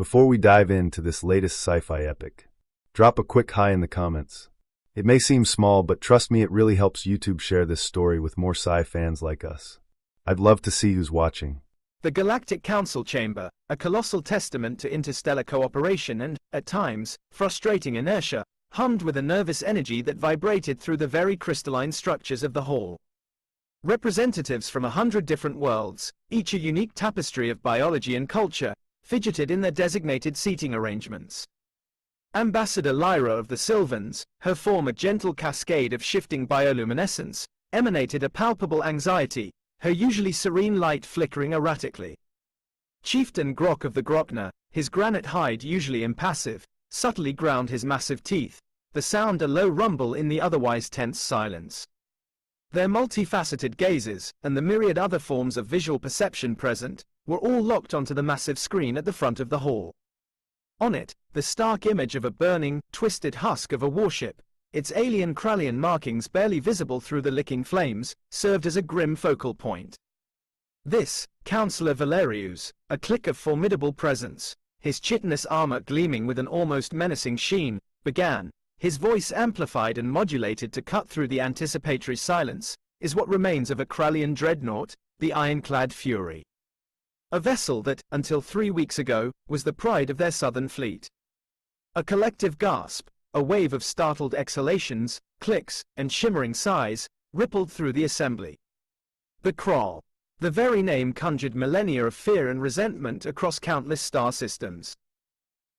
Before we dive into this latest sci-fi epic, drop a quick hi in the comments. It may seem small, but trust me, it really helps YouTube share this story with more sci fans like us. I'd love to see who's watching. The Galactic Council Chamber, a colossal testament to interstellar cooperation and, at times, frustrating inertia, hummed with a nervous energy that vibrated through the very crystalline structures of the hall. Representatives from 100 different worlds, each a unique tapestry of biology and culture, fidgeted in their designated seating arrangements. Ambassador Lyra of the Sylvans, her form a gentle cascade of shifting bioluminescence, emanated a palpable anxiety, her usually serene light flickering erratically. Chieftain Grok of the Grokna, his granite hide usually impassive, subtly ground his massive teeth, the sound a low rumble in the otherwise tense silence. Their multifaceted gazes, and the myriad other forms of visual perception present, were all locked onto the massive screen at the front of the hall. On it, the stark image of a burning, twisted husk of a warship, its alien Krallian markings barely visible through the licking flames, served as a grim focal point. This, Councillor Valerius, a clique of formidable presence, his chitinous armor gleaming with an almost menacing sheen, began, his voice amplified and modulated to cut through the anticipatory silence, is what remains of a Krallian dreadnought, the Ironclad Fury. A vessel that, until 3 weeks ago, was the pride of their southern fleet. A collective gasp, a wave of startled exhalations, clicks, and shimmering sighs, rippled through the assembly. The Krall. The very name conjured millennia of fear and resentment across countless star systems.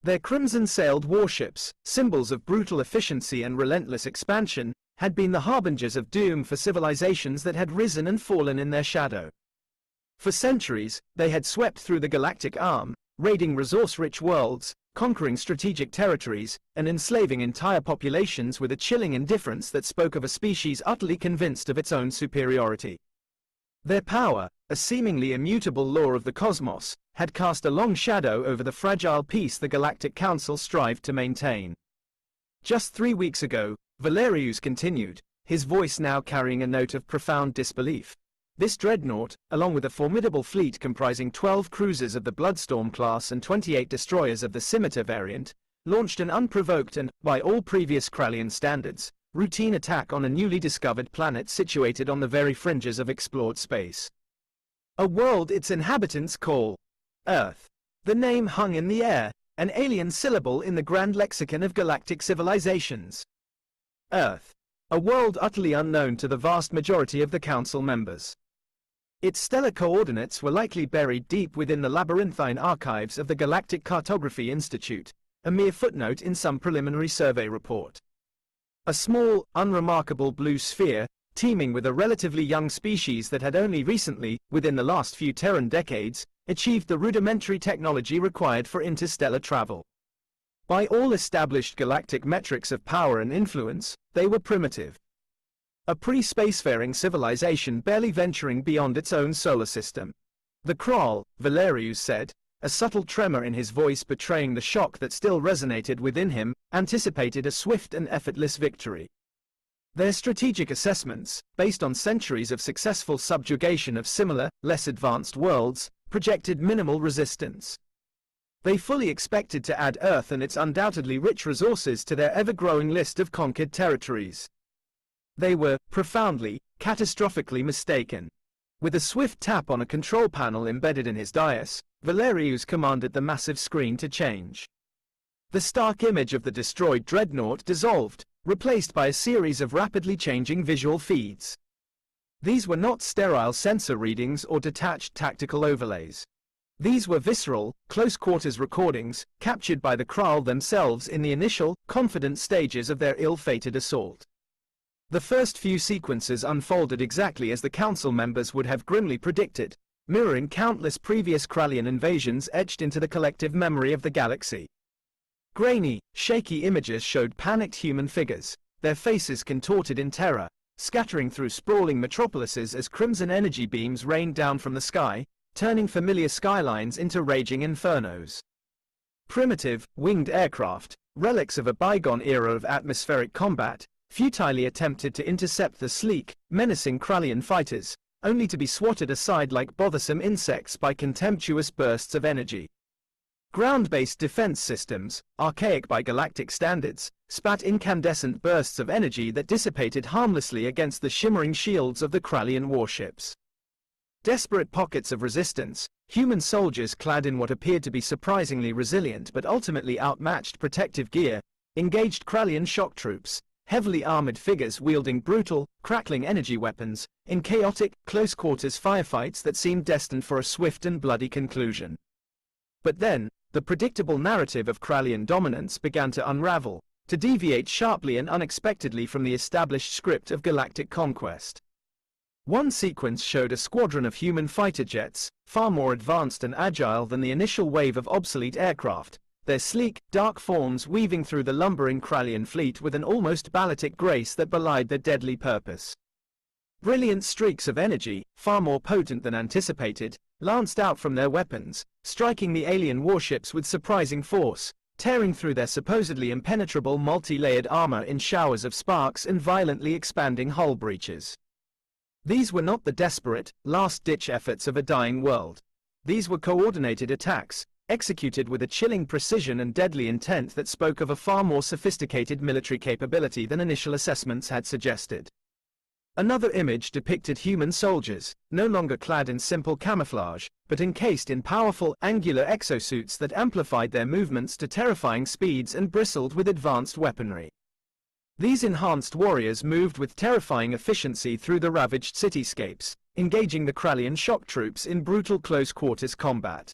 Their crimson-sailed warships, symbols of brutal efficiency and relentless expansion, had been the harbingers of doom for civilizations that had risen and fallen in their shadow. For centuries, they had swept through the galactic arm, raiding resource-rich worlds, conquering strategic territories, and enslaving entire populations with a chilling indifference that spoke of a species utterly convinced of its own superiority. Their power, a seemingly immutable law of the cosmos, had cast a long shadow over the fragile peace the Galactic Council strived to maintain. Just 3 weeks ago, Valerius continued, his voice now carrying a note of profound disbelief. This dreadnought, along with a formidable fleet comprising 12 cruisers of the Bloodstorm class and 28 destroyers of the Scimitar variant, launched an unprovoked and, by all previous Krallian standards, routine attack on a newly discovered planet situated on the very fringes of explored space. A world its inhabitants call Earth. The name hung in the air, an alien syllable in the grand lexicon of galactic civilizations. Earth. A world utterly unknown to the vast majority of the Council members. Its stellar coordinates were likely buried deep within the labyrinthine archives of the Galactic Cartography Institute, a mere footnote in some preliminary survey report. A small, unremarkable blue sphere, teeming with a relatively young species that had only recently, within the last few Terran decades, achieved the rudimentary technology required for interstellar travel. By all established galactic metrics of power and influence, they were primitive. A pre-spacefaring civilization barely venturing beyond its own solar system. The Krall, Valerius said, a subtle tremor in his voice betraying the shock that still resonated within him, anticipated a swift and effortless victory. Their strategic assessments, based on centuries of successful subjugation of similar, less advanced worlds, projected minimal resistance. They fully expected to add Earth and its undoubtedly rich resources to their ever-growing list of conquered territories. They were, profoundly, catastrophically mistaken. With a swift tap on a control panel embedded in his dais, Valerius commanded the massive screen to change. The stark image of the destroyed dreadnought dissolved, replaced by a series of rapidly changing visual feeds. These were not sterile sensor readings or detached tactical overlays. These were visceral, close-quarters recordings, captured by the Krall themselves in the initial, confident stages of their ill-fated assault. The first few sequences unfolded exactly as the Council members would have grimly predicted, mirroring countless previous Krallian invasions etched into the collective memory of the galaxy. Grainy, shaky images showed panicked human figures, their faces contorted in terror, scattering through sprawling metropolises as crimson energy beams rained down from the sky, turning familiar skylines into raging infernos. Primitive, winged aircraft, relics of a bygone era of atmospheric combat, futilely attempted to intercept the sleek, menacing Krallian fighters, only to be swatted aside like bothersome insects by contemptuous bursts of energy. Ground-based defense systems, archaic by galactic standards, spat incandescent bursts of energy that dissipated harmlessly against the shimmering shields of the Krallian warships. Desperate pockets of resistance, human soldiers clad in what appeared to be surprisingly resilient but ultimately outmatched protective gear, engaged Krallian shock troops, heavily armored figures wielding brutal, crackling energy weapons, in chaotic, close-quarters firefights that seemed destined for a swift and bloody conclusion. But then, the predictable narrative of Krallian dominance began to unravel, to deviate sharply and unexpectedly from the established script of galactic conquest. One sequence showed a squadron of human fighter jets, far more advanced and agile than the initial wave of obsolete aircraft, their sleek, dark forms weaving through the lumbering Krallian fleet with an almost balletic grace that belied their deadly purpose. Brilliant streaks of energy, far more potent than anticipated, lanced out from their weapons, striking the alien warships with surprising force, tearing through their supposedly impenetrable multi-layered armor in showers of sparks and violently expanding hull breaches. These were not the desperate, last-ditch efforts of a dying world. These were coordinated attacks, executed with a chilling precision and deadly intent that spoke of a far more sophisticated military capability than initial assessments had suggested. Another image depicted human soldiers, no longer clad in simple camouflage, but encased in powerful, angular exosuits that amplified their movements to terrifying speeds and bristled with advanced weaponry. These enhanced warriors moved with terrifying efficiency through the ravaged cityscapes, engaging the Krallian shock troops in brutal close-quarters combat.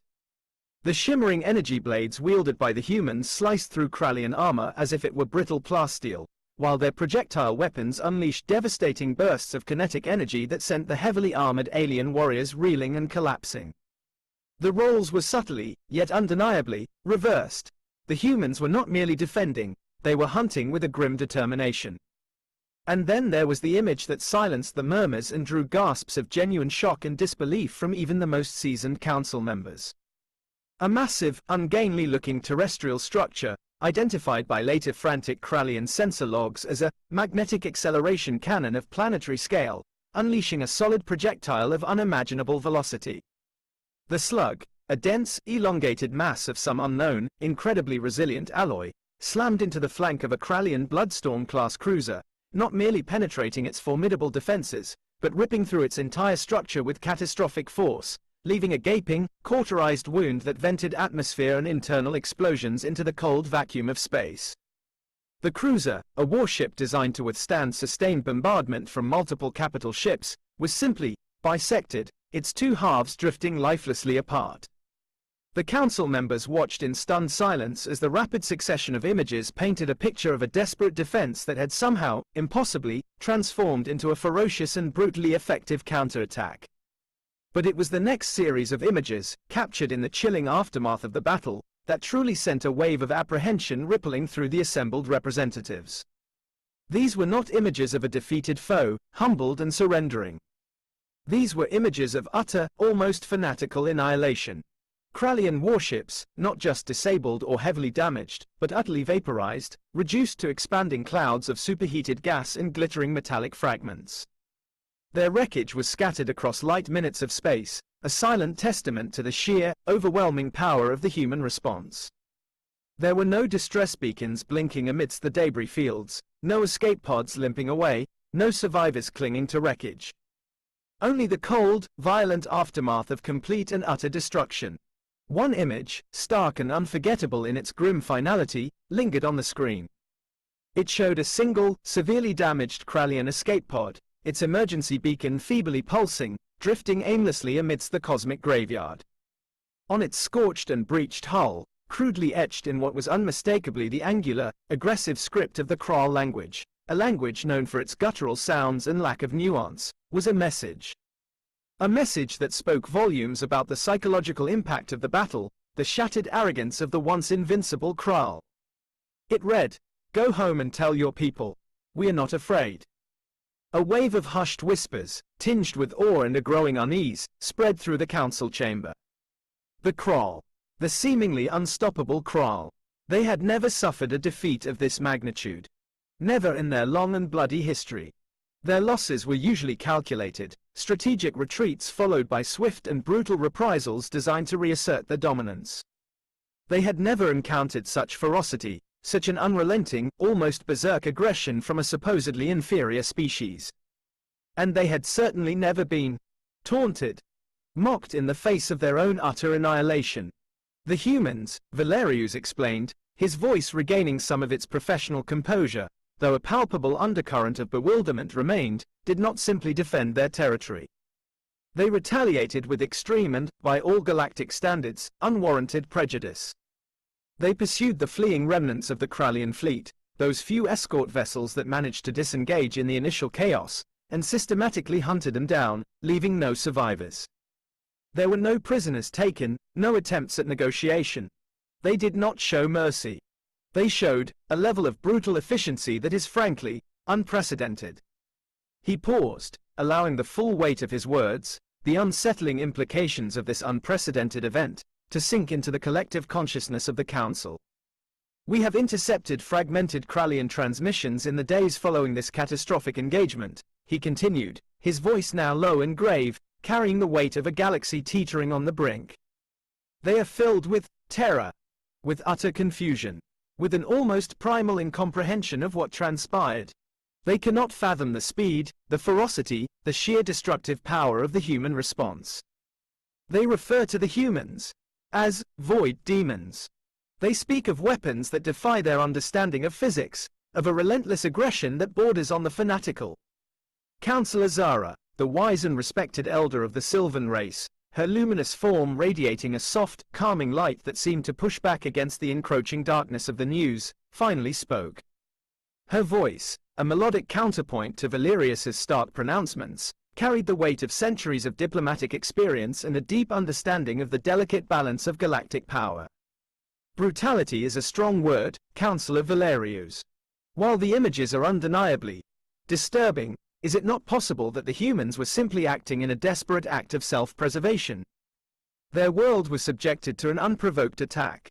The shimmering energy blades wielded by the humans sliced through Krallian armor as if it were brittle plasteel, while their projectile weapons unleashed devastating bursts of kinetic energy that sent the heavily armored alien warriors reeling and collapsing. The roles were subtly, yet undeniably, reversed. The humans were not merely defending, they were hunting with a grim determination. And then there was the image that silenced the murmurs and drew gasps of genuine shock and disbelief from even the most seasoned council members. A massive, ungainly-looking terrestrial structure, identified by later frantic Krallian sensor logs as a magnetic acceleration cannon of planetary scale, unleashing a solid projectile of unimaginable velocity. The slug, a dense, elongated mass of some unknown, incredibly resilient alloy, slammed into the flank of a Krallian Bloodstorm-class cruiser, not merely penetrating its formidable defenses, but ripping through its entire structure with catastrophic force, leaving a gaping, cauterized wound that vented atmosphere and internal explosions into the cold vacuum of space. The cruiser, a warship designed to withstand sustained bombardment from multiple capital ships, was simply bisected, its two halves drifting lifelessly apart. The council members watched in stunned silence as the rapid succession of images painted a picture of a desperate defense that had somehow, impossibly, transformed into a ferocious and brutally effective counterattack. But it was the next series of images, captured in the chilling aftermath of the battle, that truly sent a wave of apprehension rippling through the assembled representatives. These were not images of a defeated foe, humbled and surrendering. These were images of utter, almost fanatical annihilation. Krallian warships, not just disabled or heavily damaged, but utterly vaporized, reduced to expanding clouds of superheated gas and glittering metallic fragments. Their wreckage was scattered across light minutes of space, a silent testament to the sheer, overwhelming power of the human response. There were no distress beacons blinking amidst the debris fields, no escape pods limping away, no survivors clinging to wreckage. Only the cold, violent aftermath of complete and utter destruction. One image, stark and unforgettable in its grim finality, lingered on the screen. It showed a single, severely damaged Krallian escape pod, its emergency beacon feebly pulsing, drifting aimlessly amidst the cosmic graveyard. On its scorched and breached hull, crudely etched in what was unmistakably the angular, aggressive script of the Krall language, a language known for its guttural sounds and lack of nuance, was a message. A message that spoke volumes about the psychological impact of the battle, the shattered arrogance of the once invincible Krall. It read, "Go home and tell your people. We are not afraid." A wave of hushed whispers, tinged with awe and a growing unease, spread through the council chamber. The Krall. The seemingly unstoppable Krall. They had never suffered a defeat of this magnitude. Never in their long and bloody history. Their losses were usually calculated, strategic retreats followed by swift and brutal reprisals designed to reassert their dominance. They had never encountered such ferocity, such an unrelenting, almost berserk aggression from a supposedly inferior species. And they had certainly never been taunted, mocked in the face of their own utter annihilation. The humans, Valerius explained, his voice regaining some of its professional composure, though a palpable undercurrent of bewilderment remained, did not simply defend their territory. They retaliated with extreme and, by all galactic standards, unwarranted prejudice. They pursued the fleeing remnants of the Krallian fleet, those few escort vessels that managed to disengage in the initial chaos, and systematically hunted them down, leaving no survivors. There were no prisoners taken, no attempts at negotiation. They did not show mercy. They showed a level of brutal efficiency that is frankly unprecedented. He paused, allowing the full weight of his words, the unsettling implications of this unprecedented event, to sink into the collective consciousness of the Council. We have intercepted fragmented Krallian transmissions in the days following this catastrophic engagement, he continued, his voice now low and grave, carrying the weight of a galaxy teetering on the brink. They are filled with terror, with utter confusion, with an almost primal incomprehension of what transpired. They cannot fathom the speed, the ferocity, the sheer destructive power of the human response. They refer to the humans as void demons. They speak of weapons that defy their understanding of physics, of a relentless aggression that borders on the fanatical. Councillor Zara, the wise and respected elder of the Sylvan race, her luminous form radiating a soft, calming light that seemed to push back against the encroaching darkness of the news, finally spoke. Her voice, a melodic counterpoint to Valerius's stark pronouncements, carried the weight of centuries of diplomatic experience and a deep understanding of the delicate balance of galactic power. Brutality is a strong word, Councillor Valerius. While the images are undeniably disturbing, is it not possible that the humans were simply acting in a desperate act of self-preservation? Their world was subjected to an unprovoked attack.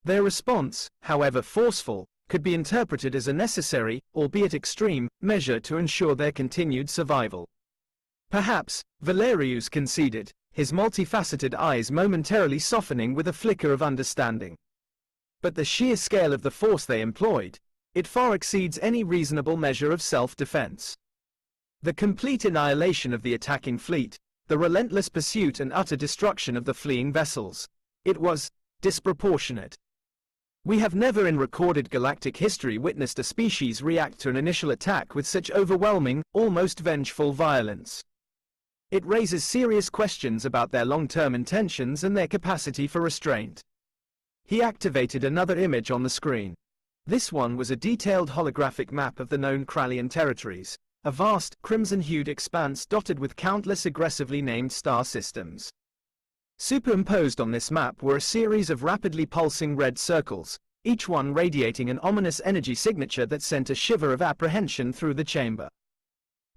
Their response, however forceful, could be interpreted as a necessary, albeit extreme, measure to ensure their continued survival. Perhaps, Valerius conceded, his multifaceted eyes momentarily softening with a flicker of understanding. But the sheer scale of the force they employed, it far exceeds any reasonable measure of self-defense. The complete annihilation of the attacking fleet, the relentless pursuit and utter destruction of the fleeing vessels, it was disproportionate. We have never in recorded galactic history witnessed a species react to an initial attack with such overwhelming, almost vengeful violence. It raises serious questions about their long-term intentions and their capacity for restraint. He activated another image on the screen. This one was a detailed holographic map of the known Krallian territories, a vast, crimson-hued expanse dotted with countless aggressively named star systems. Superimposed on this map were a series of rapidly pulsing red circles, each one radiating an ominous energy signature that sent a shiver of apprehension through the chamber.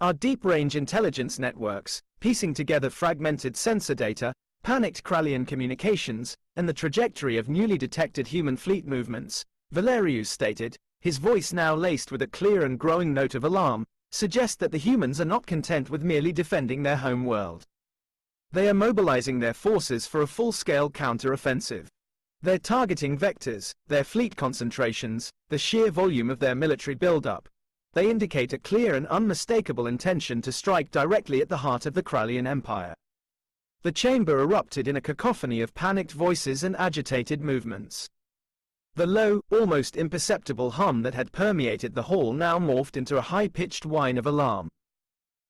Our deep-range intelligence networks, piecing together fragmented sensor data, panicked Krallian communications, and the trajectory of newly detected human fleet movements, Valerius stated, his voice now laced with a clear and growing note of alarm, suggest that the humans are not content with merely defending their home world. They are mobilizing their forces for a full-scale counter-offensive. They're targeting vectors, their fleet concentrations, the sheer volume of their military buildup. They indicate a clear and unmistakable intention to strike directly at the heart of the Krallian Empire. The chamber erupted in a cacophony of panicked voices and agitated movements. The low, almost imperceptible hum that had permeated the hall now morphed into a high-pitched whine of alarm.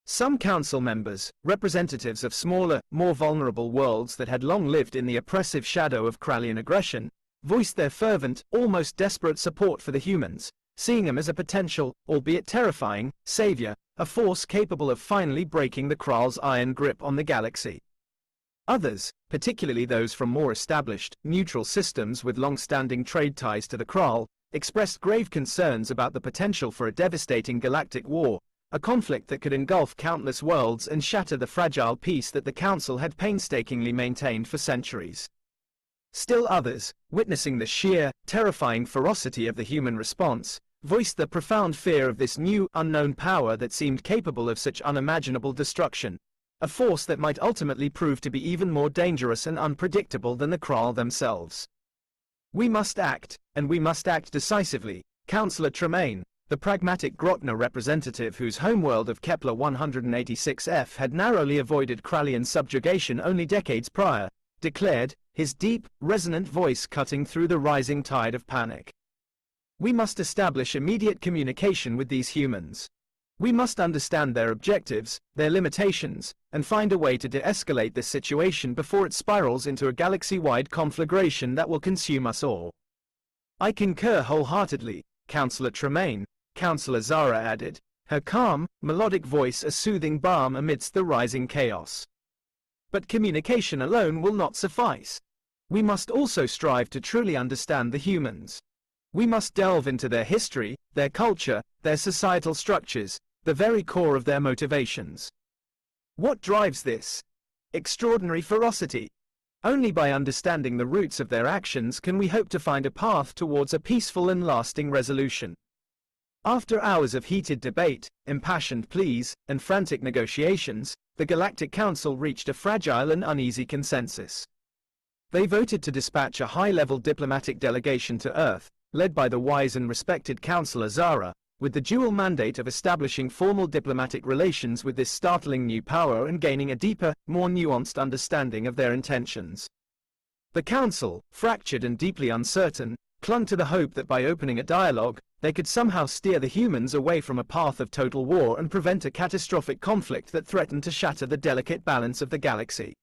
Some council members, representatives of smaller, more vulnerable worlds that had long lived in the oppressive shadow of Krallian aggression, voiced their fervent, almost desperate support for the humans, seeing them as a potential, albeit terrifying, savior, a force capable of finally breaking the Krall's iron grip on the galaxy. Others, particularly those from more established, neutral systems with long-standing trade ties to the Krall, expressed grave concerns about the potential for a devastating galactic war, a conflict that could engulf countless worlds and shatter the fragile peace that the Council had painstakingly maintained for centuries. Still others, witnessing the sheer, terrifying ferocity of the human response, voiced the profound fear of this new, unknown power that seemed capable of such unimaginable destruction, a force that might ultimately prove to be even more dangerous and unpredictable than the Krall themselves. We must act, and we must act decisively. Councillor Tremaine, the pragmatic Grotner representative whose homeworld of Kepler 186f had narrowly avoided Krallian subjugation only decades prior, declared, his deep, resonant voice cutting through the rising tide of panic. We must establish immediate communication with these humans. We must understand their objectives, their limitations, and find a way to de-escalate this situation before it spirals into a galaxy-wide conflagration that will consume us all. I concur wholeheartedly, Councillor Tremaine, Councillor Zara added, her calm, melodic voice a soothing balm amidst the rising chaos. But communication alone will not suffice. We must also strive to truly understand the humans. We must delve into their history, their culture, their societal structures, the very core of their motivations. What drives this? Extraordinary ferocity. Only by understanding the roots of their actions can we hope to find a path towards a peaceful and lasting resolution. After hours of heated debate, impassioned pleas, and frantic negotiations, the Galactic Council reached a fragile and uneasy consensus. They voted to dispatch a high-level diplomatic delegation to Earth, led by the wise and respected Councillor Zara, with the dual mandate of establishing formal diplomatic relations with this startling new power and gaining a deeper, more nuanced understanding of their intentions. The Council, fractured and deeply uncertain, clung to the hope that by opening a dialogue, they could somehow steer the humans away from a path of total war and prevent a catastrophic conflict that threatened to shatter the delicate balance of the galaxy.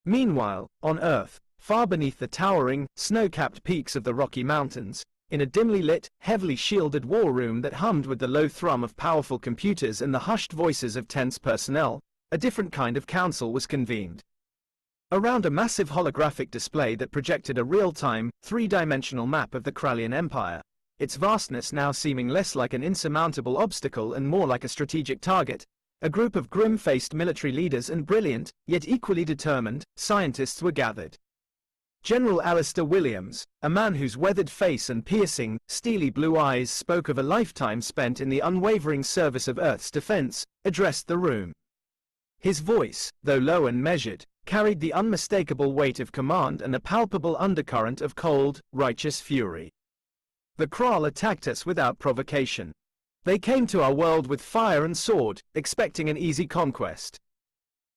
Meanwhile, on Earth, far beneath the towering, snow-capped peaks of the Rocky Mountains, in a dimly lit, heavily shielded war room that hummed with the low thrum of powerful computers and the hushed voices of tense personnel, a different kind of council was convened. Around a massive holographic display that projected a real-time, three-dimensional map of the Krallian Empire, its vastness now seeming less like an insurmountable obstacle and more like a strategic target, a group of grim-faced military leaders and brilliant, yet equally determined, scientists were gathered. General Alistair Williams, a man whose weathered face and piercing, steely blue eyes spoke of a lifetime spent in the unwavering service of Earth's defense, addressed the room. His voice, though low and measured, carried the unmistakable weight of command and a palpable undercurrent of cold, righteous fury. The Krall attacked us without provocation. They came to our world with fire and sword, expecting an easy conquest.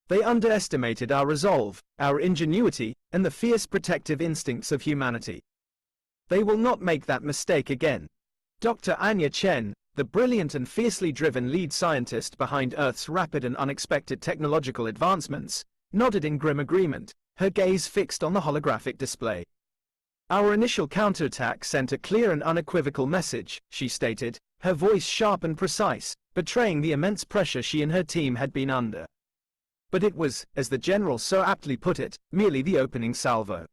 They underestimated our resolve, our ingenuity, and the fierce protective instincts of humanity. They will not make that mistake again. Dr. Anya Chen, the brilliant and fiercely driven lead scientist behind Earth's rapid and unexpected technological advancements, nodded in grim agreement, her gaze fixed on the holographic display. Our initial counterattack sent a clear and unequivocal message, she stated, her voice sharp and precise, betraying the immense pressure she and her team had been under. But it was, as the general so aptly put it, merely the opening salvo.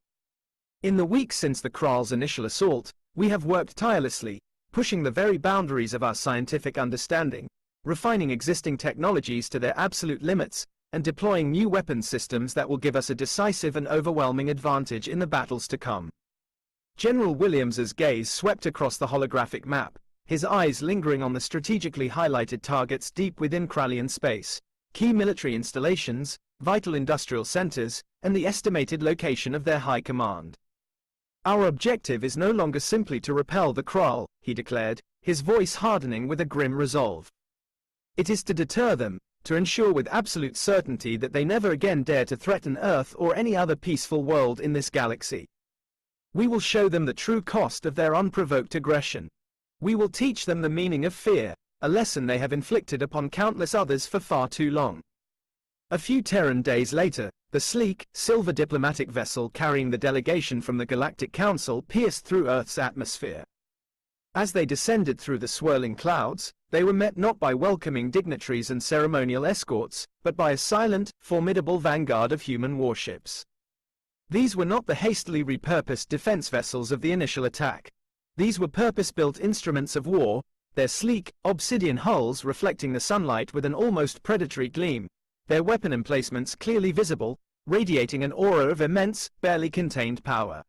In the weeks since the Krall's initial assault, we have worked tirelessly, pushing the very boundaries of our scientific understanding, refining existing technologies to their absolute limits, and deploying new weapons systems that will give us a decisive and overwhelming advantage in the battles to come. General Williams's gaze swept across the holographic map, his eyes lingering on the strategically highlighted targets deep within Krallian space, key military installations, vital industrial centers, and the estimated location of their high command. Our objective is no longer simply to repel the Krall, he declared, his voice hardening with a grim resolve. It is to deter them, to ensure with absolute certainty that they never again dare to threaten Earth or any other peaceful world in this galaxy. We will show them the true cost of their unprovoked aggression. We will teach them the meaning of fear, a lesson they have inflicted upon countless others for far too long. A few Terran days later, the sleek, silver diplomatic vessel carrying the delegation from the Galactic Council pierced through Earth's atmosphere. As they descended through the swirling clouds, they were met not by welcoming dignitaries and ceremonial escorts, but by a silent, formidable vanguard of human warships. These were not the hastily repurposed defense vessels of the initial attack. These were purpose-built instruments of war, their sleek, obsidian hulls reflecting the sunlight with an almost predatory gleam, their weapon emplacements clearly visible, radiating an aura of immense, barely contained power.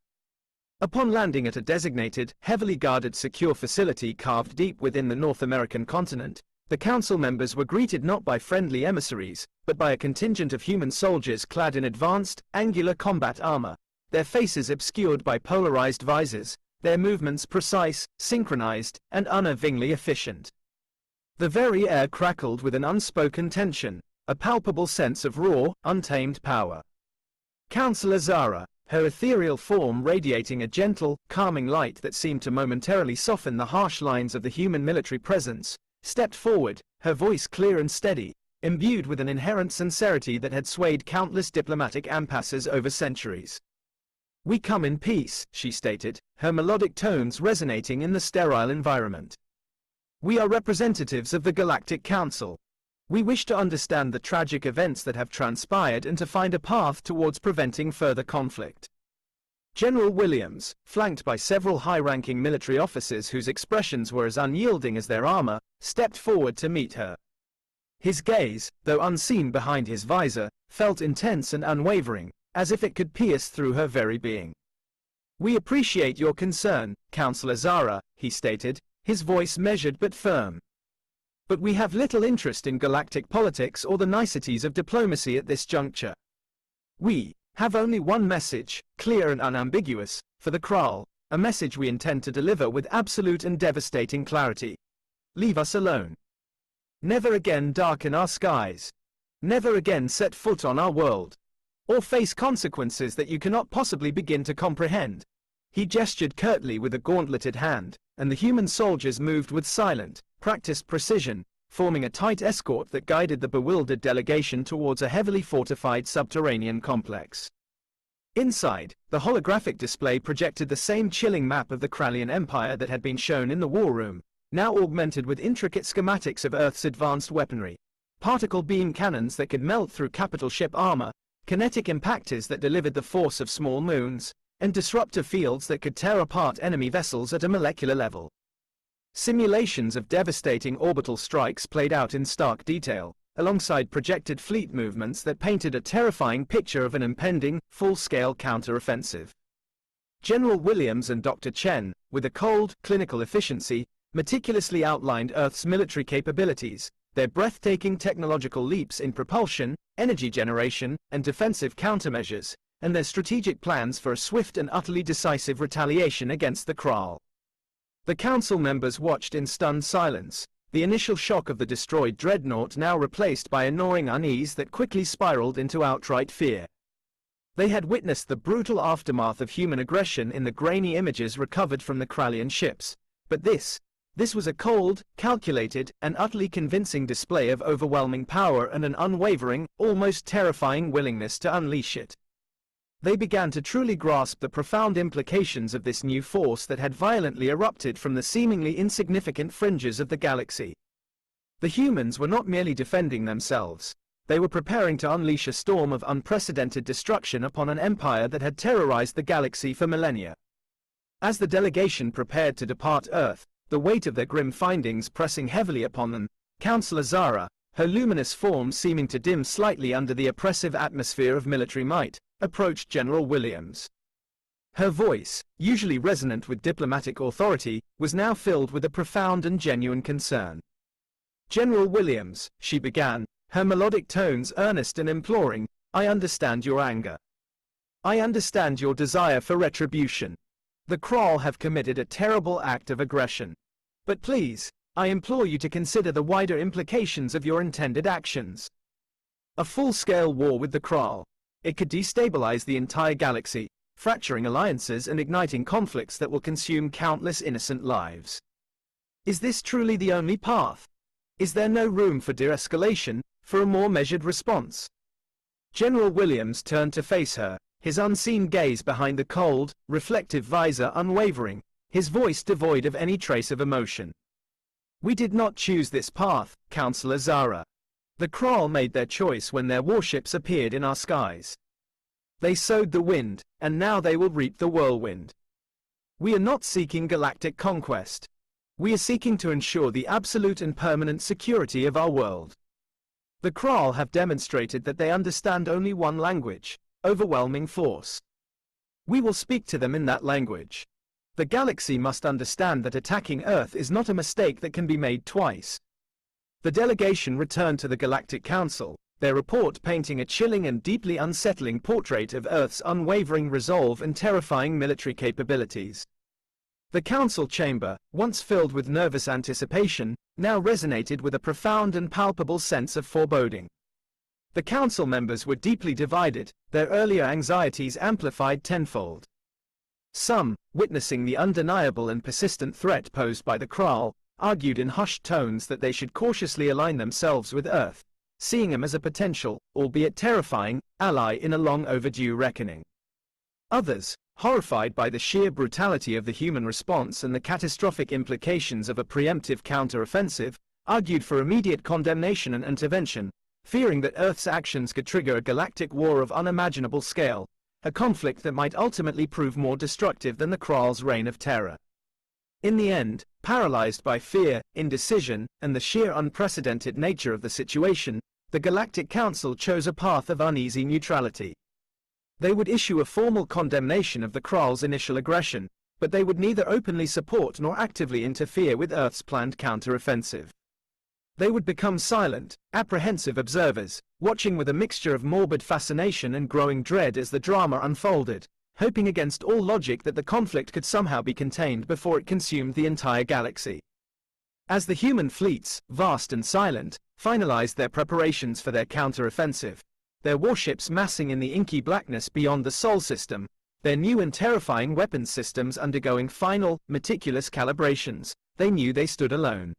Upon landing at a designated, heavily guarded secure facility carved deep within the North American continent, the council members were greeted not by friendly emissaries, but by a contingent of human soldiers clad in advanced, angular combat armor, their faces obscured by polarized visors, their movements precise, synchronized, and unnervingly efficient. The very air crackled with an unspoken tension, a palpable sense of raw, untamed power. Counselor Zara, her ethereal form radiating a gentle, calming light that seemed to momentarily soften the harsh lines of the human military presence, stepped forward, her voice clear and steady, imbued with an inherent sincerity that had swayed countless diplomatic impasses over centuries. "We come in peace," she stated, her melodic tones resonating in the sterile environment. "We are representatives of the Galactic Council. We wish to understand the tragic events that have transpired and to find a path towards preventing further conflict." General Williams, flanked by several high-ranking military officers whose expressions were as unyielding as their armor, stepped forward to meet her. His gaze, though unseen behind his visor, felt intense and unwavering, as if it could pierce through her very being. "We appreciate your concern, Counselor Zara," he stated, his voice measured but firm. "But we have little interest in galactic politics or the niceties of diplomacy at this juncture. We have only one message, clear and unambiguous, for the Krall, a message we intend to deliver with absolute and devastating clarity. Leave us alone. Never again darken our skies. Never again set foot on our world. Or face consequences that you cannot possibly begin to comprehend." He gestured curtly with a gauntleted hand, and the human soldiers moved with silent, practiced precision, forming a tight escort that guided the bewildered delegation towards a heavily fortified subterranean complex. Inside, the holographic display projected the same chilling map of the Krallian Empire that had been shown in the war room, now augmented with intricate schematics of Earth's advanced weaponry, particle beam cannons that could melt through capital ship armor, kinetic impactors that delivered the force of small moons, and disruptor fields that could tear apart enemy vessels at a molecular level. Simulations of devastating orbital strikes played out in stark detail, alongside projected fleet movements that painted a terrifying picture of an impending, full-scale counter-offensive. General Williams and Dr. Chen, with a cold, clinical efficiency, meticulously outlined Earth's military capabilities, their breathtaking technological leaps in propulsion, energy generation, and defensive countermeasures, and their strategic plans for a swift and utterly decisive retaliation against the Krall. The council members watched in stunned silence, the initial shock of the destroyed dreadnought now replaced by a gnawing unease that quickly spiraled into outright fear. They had witnessed the brutal aftermath of human aggression in the grainy images recovered from the Krallian ships, but this was a cold, calculated, and utterly convincing display of overwhelming power and an unwavering, almost terrifying willingness to unleash it. They began to truly grasp the profound implications of this new force that had violently erupted from the seemingly insignificant fringes of the galaxy. The humans were not merely defending themselves, they were preparing to unleash a storm of unprecedented destruction upon an empire that had terrorized the galaxy for millennia. As the delegation prepared to depart Earth, the weight of their grim findings pressing heavily upon them, Counselor Zara, her luminous form seeming to dim slightly under the oppressive atmosphere of military might, approached General Williams. Her voice, usually resonant with diplomatic authority, was now filled with a profound and genuine concern. "General Williams," she began, her melodic tones earnest and imploring, "I understand your anger. I understand your desire for retribution. The Krall have committed a terrible act of aggression. But please, I implore you to consider the wider implications of your intended actions. A full-scale war with the Krall. It could destabilize the entire galaxy, fracturing alliances and igniting conflicts that will consume countless innocent lives. Is this truly the only path? Is there no room for de-escalation, for a more measured response?" General Williams turned to face her, his unseen gaze behind the cold, reflective visor unwavering, his voice devoid of any trace of emotion. "We did not choose this path, Counselor Zara. The Krall made their choice when their warships appeared in our skies. They sowed the wind, and now they will reap the whirlwind. We are not seeking galactic conquest. We are seeking to ensure the absolute and permanent security of our world. The Krall have demonstrated that they understand only one language: overwhelming force. We will speak to them in that language. The galaxy must understand that attacking Earth is not a mistake that can be made twice." The delegation returned to the Galactic Council, their report painting a chilling and deeply unsettling portrait of Earth's unwavering resolve and terrifying military capabilities. The council chamber, once filled with nervous anticipation, now resonated with a profound and palpable sense of foreboding. The council members were deeply divided, their earlier anxieties amplified tenfold. Some, witnessing the undeniable and persistent threat posed by the Krall, argued in hushed tones that they should cautiously align themselves with Earth, seeing him as a potential, albeit terrifying, ally in a long overdue reckoning. Others, horrified by the sheer brutality of the human response and the catastrophic implications of a preemptive counter-offensive, argued for immediate condemnation and intervention, fearing that Earth's actions could trigger a galactic war of unimaginable scale, a conflict that might ultimately prove more destructive than the Krall's reign of terror. In the end, paralyzed by fear, indecision, and the sheer unprecedented nature of the situation, the Galactic Council chose a path of uneasy neutrality. They would issue a formal condemnation of the Krall's initial aggression, but they would neither openly support nor actively interfere with Earth's planned counter-offensive. They would become silent, apprehensive observers, watching with a mixture of morbid fascination and growing dread as the drama unfolded, hoping against all logic that the conflict could somehow be contained before it consumed the entire galaxy. As the human fleets, vast and silent, finalized their preparations for their counter-offensive, their warships massing in the inky blackness beyond the Sol system, their new and terrifying weapons systems undergoing final, meticulous calibrations, they knew they stood alone.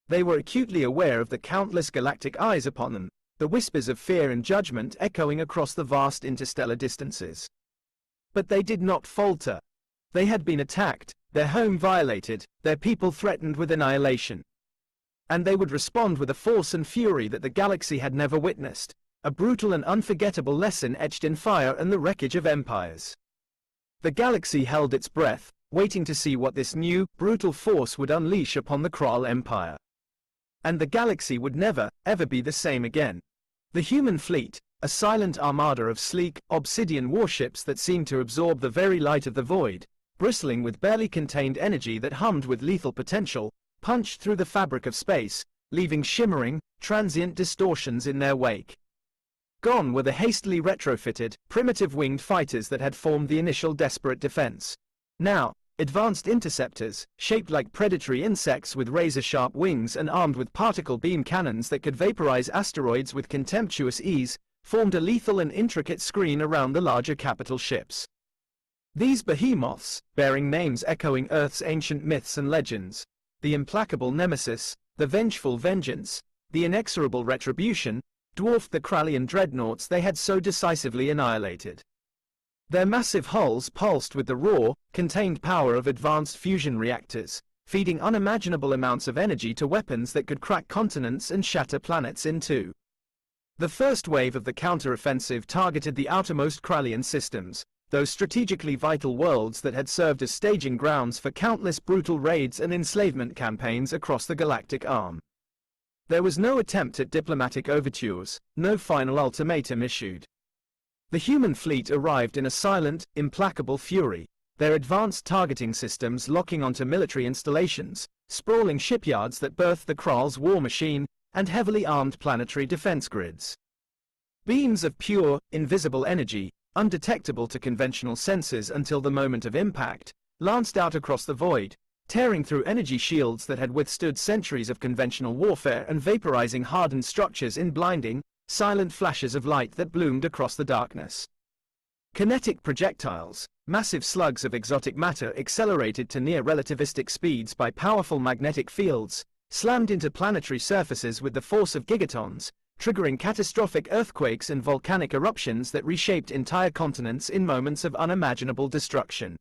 They were acutely aware of the countless galactic eyes upon them, the whispers of fear and judgment echoing across the vast interstellar distances. But they did not falter. They had been attacked, their home violated, their people threatened with annihilation. And they would respond with a force and fury that the galaxy had never witnessed, a brutal and unforgettable lesson etched in fire and the wreckage of empires. The galaxy held its breath, waiting to see what this new, brutal force would unleash upon the Krall Empire. And the galaxy would never, ever be the same again. The human fleet, a silent armada of sleek, obsidian warships that seemed to absorb the very light of the void, bristling with barely contained energy that hummed with lethal potential, punched through the fabric of space, leaving shimmering, transient distortions in their wake. Gone were the hastily retrofitted, primitive winged fighters that had formed the initial desperate defense. Now, advanced interceptors, shaped like predatory insects with razor-sharp wings and armed with particle beam cannons that could vaporize asteroids with contemptuous ease, formed a lethal and intricate screen around the larger capital ships. These behemoths, bearing names echoing Earth's ancient myths and legends, the implacable nemesis, the vengeful vengeance, the inexorable retribution, dwarfed the Krallian dreadnoughts they had so decisively annihilated. Their massive hulls pulsed with the raw, contained power of advanced fusion reactors, feeding unimaginable amounts of energy to weapons that could crack continents and shatter planets in two. The first wave of the counter-offensive targeted the outermost Krallian systems, those strategically vital worlds that had served as staging grounds for countless brutal raids and enslavement campaigns across the galactic arm. There was no attempt at diplomatic overtures, no final ultimatum issued. The human fleet arrived in a silent, implacable fury, their advanced targeting systems locking onto military installations, sprawling shipyards that birthed the Krall's war machine, and heavily armed planetary defense grids. Beams of pure, invisible energy, undetectable to conventional sensors until the moment of impact, lanced out across the void, tearing through energy shields that had withstood centuries of conventional warfare and vaporizing hardened structures in blinding, silent flashes of light that bloomed across the darkness. Kinetic projectiles, massive slugs of exotic matter accelerated to near-relativistic speeds by powerful magnetic fields, slammed into planetary surfaces with the force of gigatons, triggering catastrophic earthquakes and volcanic eruptions that reshaped entire continents in moments of unimaginable destruction.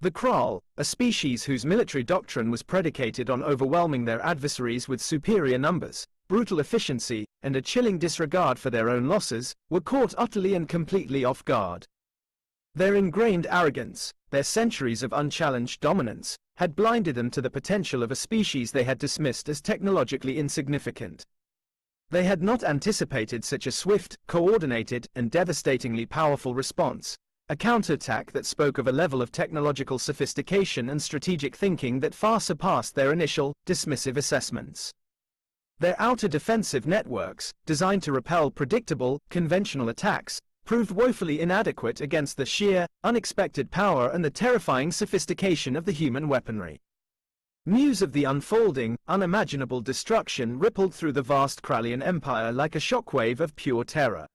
The Krall, a species whose military doctrine was predicated on overwhelming their adversaries with superior numbers, brutal efficiency, and a chilling disregard for their own losses, were caught utterly and completely off guard. Their ingrained arrogance, their centuries of unchallenged dominance, had blinded them to the potential of a species they had dismissed as technologically insignificant. They had not anticipated such a swift, coordinated, and devastatingly powerful response, a counterattack that spoke of a level of technological sophistication and strategic thinking that far surpassed their initial, dismissive assessments. Their outer defensive networks, designed to repel predictable, conventional attacks, proved woefully inadequate against the sheer, unexpected power and the terrifying sophistication of the human weaponry. News of the unfolding, unimaginable destruction rippled through the vast Krallian Empire like a shockwave of pure terror.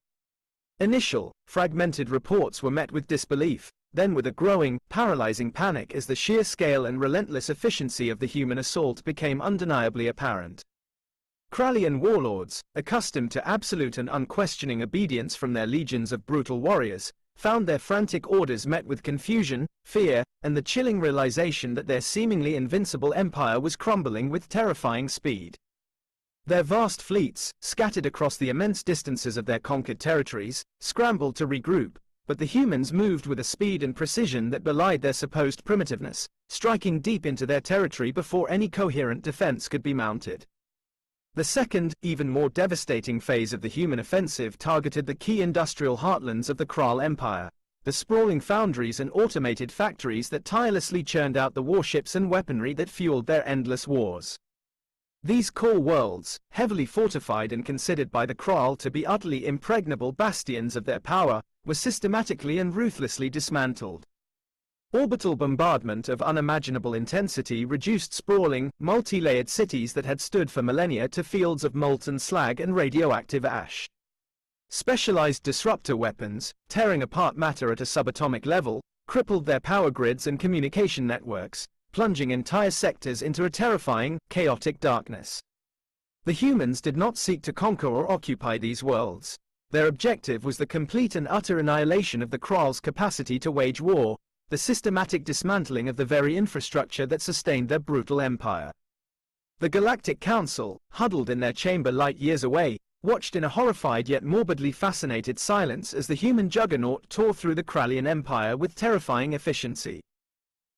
Initial, fragmented reports were met with disbelief, then with a growing, paralyzing panic as the sheer scale and relentless efficiency of the human assault became undeniably apparent. Krallian warlords, accustomed to absolute and unquestioning obedience from their legions of brutal warriors, found their frantic orders met with confusion, fear, and the chilling realization that their seemingly invincible empire was crumbling with terrifying speed. Their vast fleets, scattered across the immense distances of their conquered territories, scrambled to regroup, but the humans moved with a speed and precision that belied their supposed primitiveness, striking deep into their territory before any coherent defense could be mounted. The second, even more devastating phase of the human offensive targeted the key industrial heartlands of the Krall Empire, the sprawling foundries and automated factories that tirelessly churned out the warships and weaponry that fueled their endless wars. These core worlds, heavily fortified and considered by the Krall to be utterly impregnable bastions of their power, were systematically and ruthlessly dismantled. Orbital bombardment of unimaginable intensity reduced sprawling, multi-layered cities that had stood for millennia to fields of molten slag and radioactive ash. Specialized disruptor weapons, tearing apart matter at a subatomic level, crippled their power grids and communication networks, plunging entire sectors into a terrifying, chaotic darkness. The humans did not seek to conquer or occupy these worlds. Their objective was the complete and utter annihilation of the Krall's capacity to wage war, the systematic dismantling of the very infrastructure that sustained their brutal empire. The Galactic Council, huddled in their chamber light years away, watched in a horrified yet morbidly fascinated silence as the human juggernaut tore through the Krallian Empire with terrifying efficiency.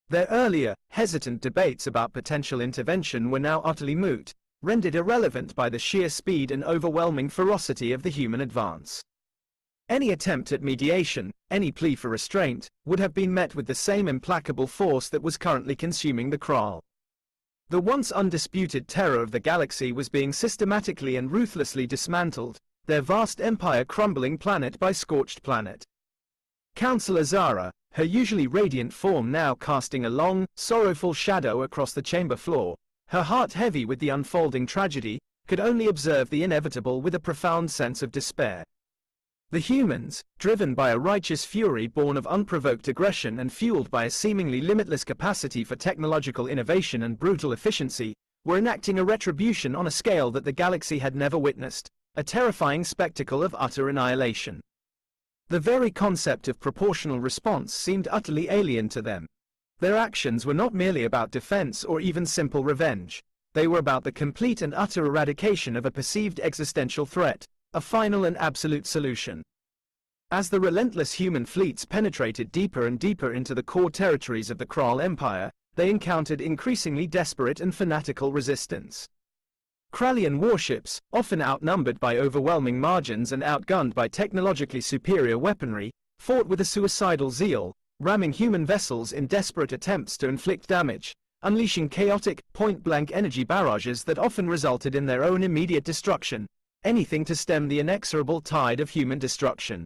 Their earlier, hesitant debates about potential intervention were now utterly moot, rendered irrelevant by the sheer speed and overwhelming ferocity of the human advance. Any attempt at mediation, any plea for restraint, would have been met with the same implacable force that was currently consuming the Krall. The once undisputed terror of the galaxy was being systematically and ruthlessly dismantled, their vast empire crumbling planet by scorched planet. Councillor Zara, her usually radiant form now casting a long, sorrowful shadow across the chamber floor, her heart heavy with the unfolding tragedy, could only observe the inevitable with a profound sense of despair. The humans, driven by a righteous fury born of unprovoked aggression and fueled by a seemingly limitless capacity for technological innovation and brutal efficiency, were enacting a retribution on a scale that the galaxy had never witnessed, a terrifying spectacle of utter annihilation. The very concept of proportional response seemed utterly alien to them. Their actions were not merely about defense or even simple revenge. They were about the complete and utter eradication of a perceived existential threat, a final and absolute solution. As the relentless human fleets penetrated deeper and deeper into the core territories of the Krall Empire, they encountered increasingly desperate and fanatical resistance. Krallian warships, often outnumbered by overwhelming margins and outgunned by technologically superior weaponry, fought with a suicidal zeal, ramming human vessels in desperate attempts to inflict damage, unleashing chaotic, point-blank energy barrages that often resulted in their own immediate destruction, anything to stem the inexorable tide of human destruction.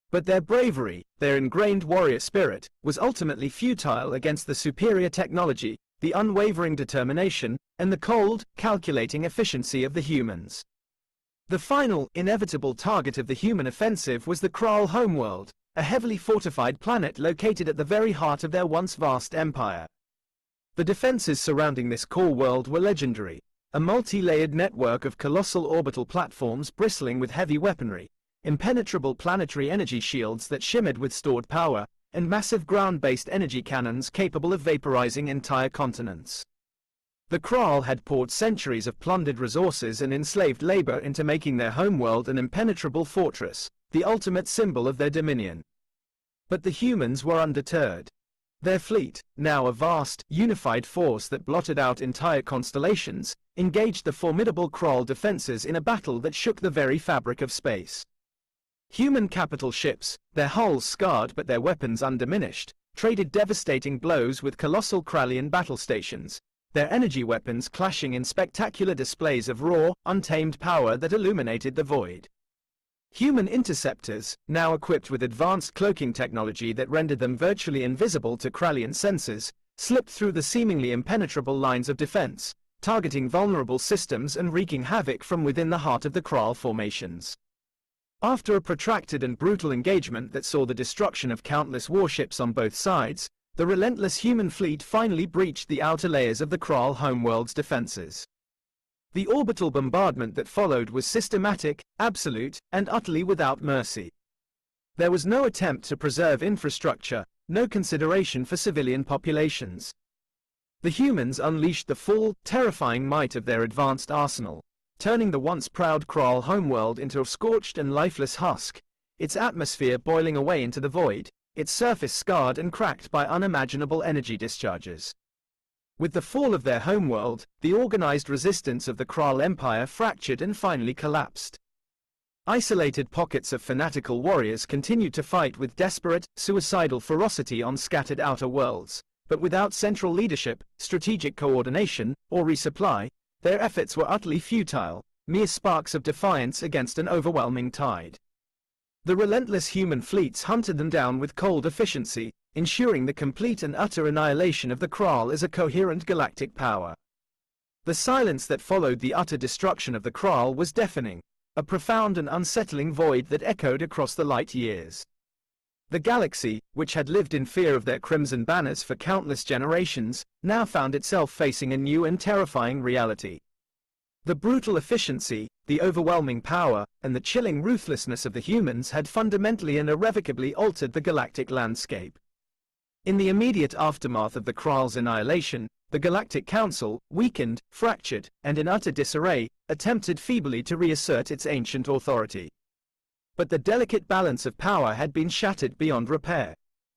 But their bravery, their ingrained warrior spirit, was ultimately futile against the superior technology, the unwavering determination, and the cold, calculating efficiency of the humans. The final, inevitable target of the human offensive was the Krall homeworld, a heavily fortified planet located at the very heart of their once vast empire. The defenses surrounding this core world were legendary. A multi-layered network of colossal orbital platforms bristling with heavy weaponry, impenetrable planetary energy shields that shimmered with stored power, and massive ground-based energy cannons capable of vaporizing entire continents. The Krall had poured centuries of plundered resources and enslaved labor into making their homeworld an impenetrable fortress, the ultimate symbol of their dominion. But the humans were undeterred. Their fleet, now a vast, unified force that blotted out entire constellations, engaged the formidable Krall defenses in a battle that shook the very fabric of space. Human capital ships, their hulls scarred but their weapons undiminished, traded devastating blows with colossal Krallian battle stations, their energy weapons clashing in spectacular displays of raw, untamed power that illuminated the void. Human interceptors, now equipped with advanced cloaking technology that rendered them virtually invisible to Krallian sensors, slipped through the seemingly impenetrable lines of defense, targeting vulnerable systems and wreaking havoc from within the heart of the Krall formations. After a protracted and brutal engagement that saw the destruction of countless warships on both sides, the relentless human fleet finally breached the outer layers of the Krall homeworld's defenses. The orbital bombardment that followed was systematic, absolute, and utterly without mercy. There was no attempt to preserve infrastructure, no consideration for civilian populations. The humans unleashed the full, terrifying might of their advanced arsenal, turning the once proud Krall homeworld into a scorched and lifeless husk, its atmosphere boiling away into the void, its surface scarred and cracked by unimaginable energy discharges. With the fall of their homeworld, the organized resistance of the Krall Empire fractured and finally collapsed. Isolated pockets of fanatical warriors continued to fight with desperate, suicidal ferocity on scattered outer worlds, but without central leadership, strategic coordination, or resupply, their efforts were utterly futile, mere sparks of defiance against an overwhelming tide. The relentless human fleets hunted them down with cold efficiency, ensuring the complete and utter annihilation of the Krall as a coherent galactic power. The silence that followed the utter destruction of the Krall was deafening, a profound and unsettling void that echoed across the light years. The galaxy, which had lived in fear of their crimson banners for countless generations, now found itself facing a new and terrifying reality. The brutal efficiency, the overwhelming power, and the chilling ruthlessness of the humans had fundamentally and irrevocably altered the galactic landscape. In the immediate aftermath of the Krall's annihilation, the Galactic Council, weakened, fractured, and in utter disarray, attempted feebly to reassert its ancient authority. But the delicate balance of power had been shattered beyond repair.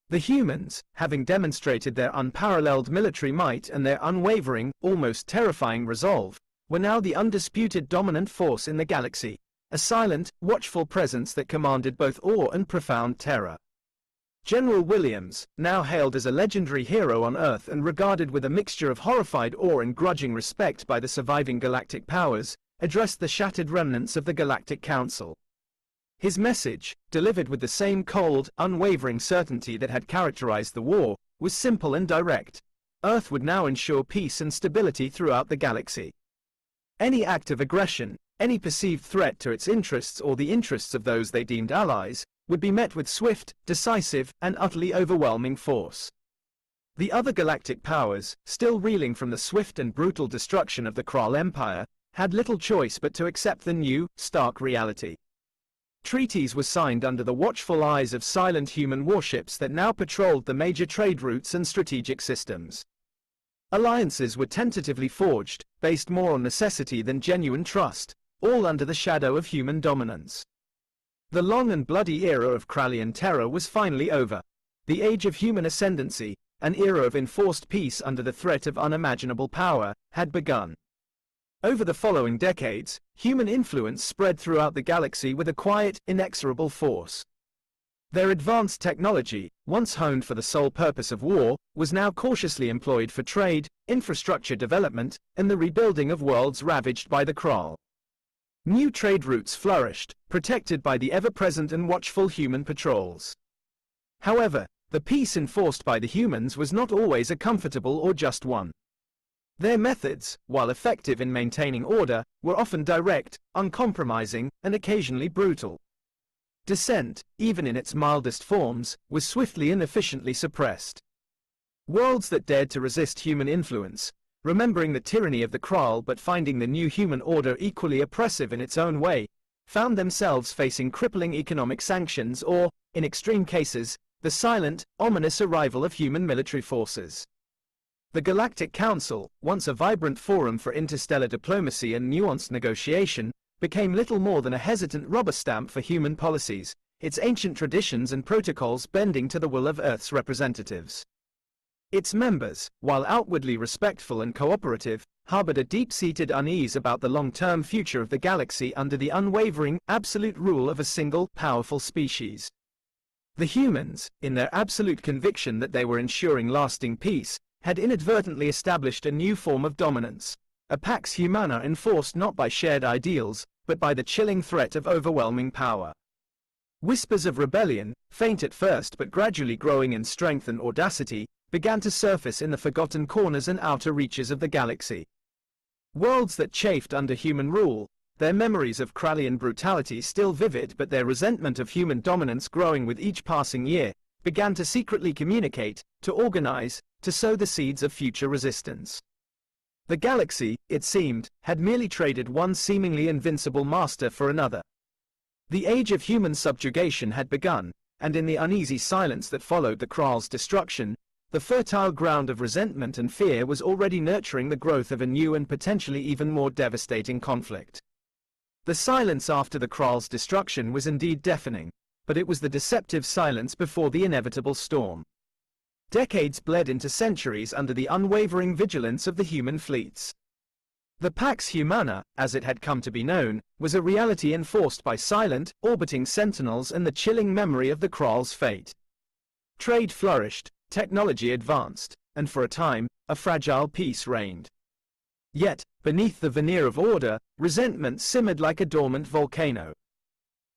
The humans, having demonstrated their unparalleled military might and their unwavering, almost terrifying resolve, were now the undisputed dominant force in the galaxy, a silent, watchful presence that commanded both awe and profound terror. General Williams, now hailed as a legendary hero on Earth and regarded with a mixture of horrified awe and grudging respect by the surviving galactic powers, addressed the shattered remnants of the Galactic Council. His message, delivered with the same cold, unwavering certainty that had characterized the war, was simple and direct. Earth would now ensure peace and stability throughout the galaxy. Any act of aggression, any perceived threat to its interests or the interests of those they deemed allies, would be met with swift, decisive, and utterly overwhelming force. The other galactic powers, still reeling from the swift and brutal destruction of the Krall Empire, had little choice but to accept the new, stark reality. Treaties were signed under the watchful eyes of silent human warships that now patrolled the major trade routes and strategic systems. Alliances were tentatively forged, based more on necessity than genuine trust, all under the shadow of human dominance. The long and bloody era of Krallian terror was finally over. The age of human ascendancy, an era of enforced peace under the threat of unimaginable power, had begun. Over the following decades, human influence spread throughout the galaxy with a quiet, inexorable force. Their advanced technology, once honed for the sole purpose of war, was now cautiously employed for trade, infrastructure development, and the rebuilding of worlds ravaged by the Krall. New trade routes flourished, protected by the ever-present and watchful human patrols. However, the peace enforced by the humans was not always a comfortable or just one. Their methods, while effective in maintaining order, were often direct, uncompromising, and occasionally brutal. Dissent, even in its mildest forms, was swiftly and efficiently suppressed. Worlds that dared to resist human influence, remembering the tyranny of the Krall but finding the new human order equally oppressive in its own way, found themselves facing crippling economic sanctions or, in extreme cases, the silent, ominous arrival of human military forces. The Galactic Council, once a vibrant forum for interstellar diplomacy and nuanced negotiation, became little more than a hesitant rubber stamp for human policies, its ancient traditions and protocols bending to the will of Earth's representatives. Its members, while outwardly respectful and cooperative, harbored a deep-seated unease about the long-term future of the galaxy under the unwavering, absolute rule of a single, powerful species. The humans, in their absolute conviction that they were ensuring lasting peace, had inadvertently established a new form of dominance, a pax humana enforced not by shared ideals, but by the chilling threat of overwhelming power. Whispers of rebellion, faint at first but gradually growing in strength and audacity, began to surface in the forgotten corners and outer reaches of the galaxy. Worlds that chafed under human rule, their memories of Krallian brutality still vivid but their resentment of human dominance growing with each passing year, began to secretly communicate, to organize, to sow the seeds of future resistance. The galaxy, it seemed, had merely traded one seemingly invincible master for another. The age of human subjugation had begun, and in the uneasy silence that followed the Krall's destruction, the fertile ground of resentment and fear was already nurturing the growth of a new and potentially even more devastating conflict. The silence after the Krall's destruction was indeed deafening, but it was the deceptive silence before the inevitable storm. Decades bled into centuries under the unwavering vigilance of the human fleets. The Pax Humana, as it had come to be known, was a reality enforced by silent, orbiting sentinels and the chilling memory of the Krall's fate. Trade flourished, technology advanced, and for a time, a fragile peace reigned. Yet, beneath the veneer of order, resentment simmered like a dormant volcano.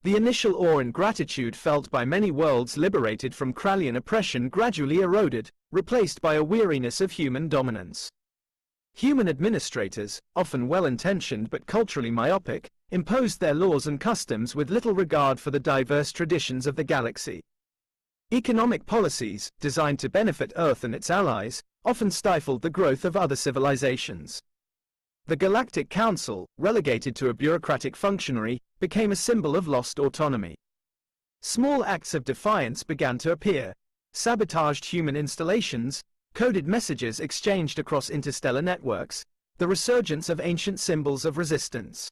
The initial awe and gratitude felt by many worlds liberated from Krallian oppression gradually eroded, replaced by a weariness of human dominance. Human administrators, often well-intentioned but culturally myopic, imposed their laws and customs with little regard for the diverse traditions of the galaxy. Economic policies, designed to benefit Earth and its allies, often stifled the growth of other civilizations. The Galactic Council, relegated to a bureaucratic functionary, became a symbol of lost autonomy. Small acts of defiance began to appear: sabotaged human installations, coded messages exchanged across interstellar networks, the resurgence of ancient symbols of resistance.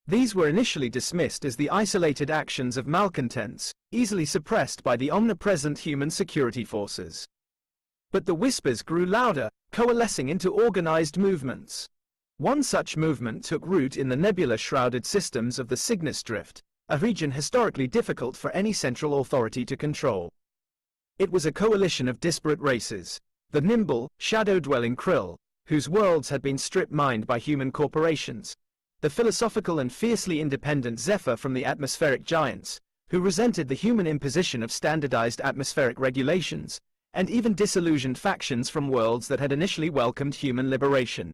These were initially dismissed as the isolated actions of malcontents, easily suppressed by the omnipresent human security forces. But the whispers grew louder, coalescing into organized movements. One such movement took root in the nebula-shrouded systems of the Cygnus Drift, a region historically difficult for any central authority to control. It was a coalition of disparate races: the nimble, shadow-dwelling Krall, whose worlds had been strip-mined by human corporations; the philosophical and fiercely independent Zephyr from the atmospheric giants, who resented the human imposition of standardized atmospheric regulations; and even disillusioned factions from worlds that had initially welcomed human liberation.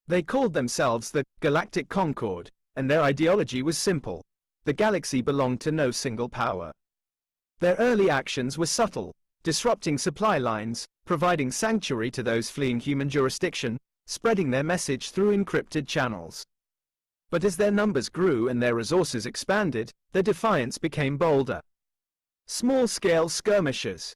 They called themselves the Galactic Concord, and their ideology was simple: the galaxy belonged to no single power. Their early actions were subtle, disrupting supply lines, providing sanctuary to those fleeing human jurisdiction, spreading their message through encrypted channels. But as their numbers grew and their resources expanded, their defiance became bolder. Small-scale skirmishes,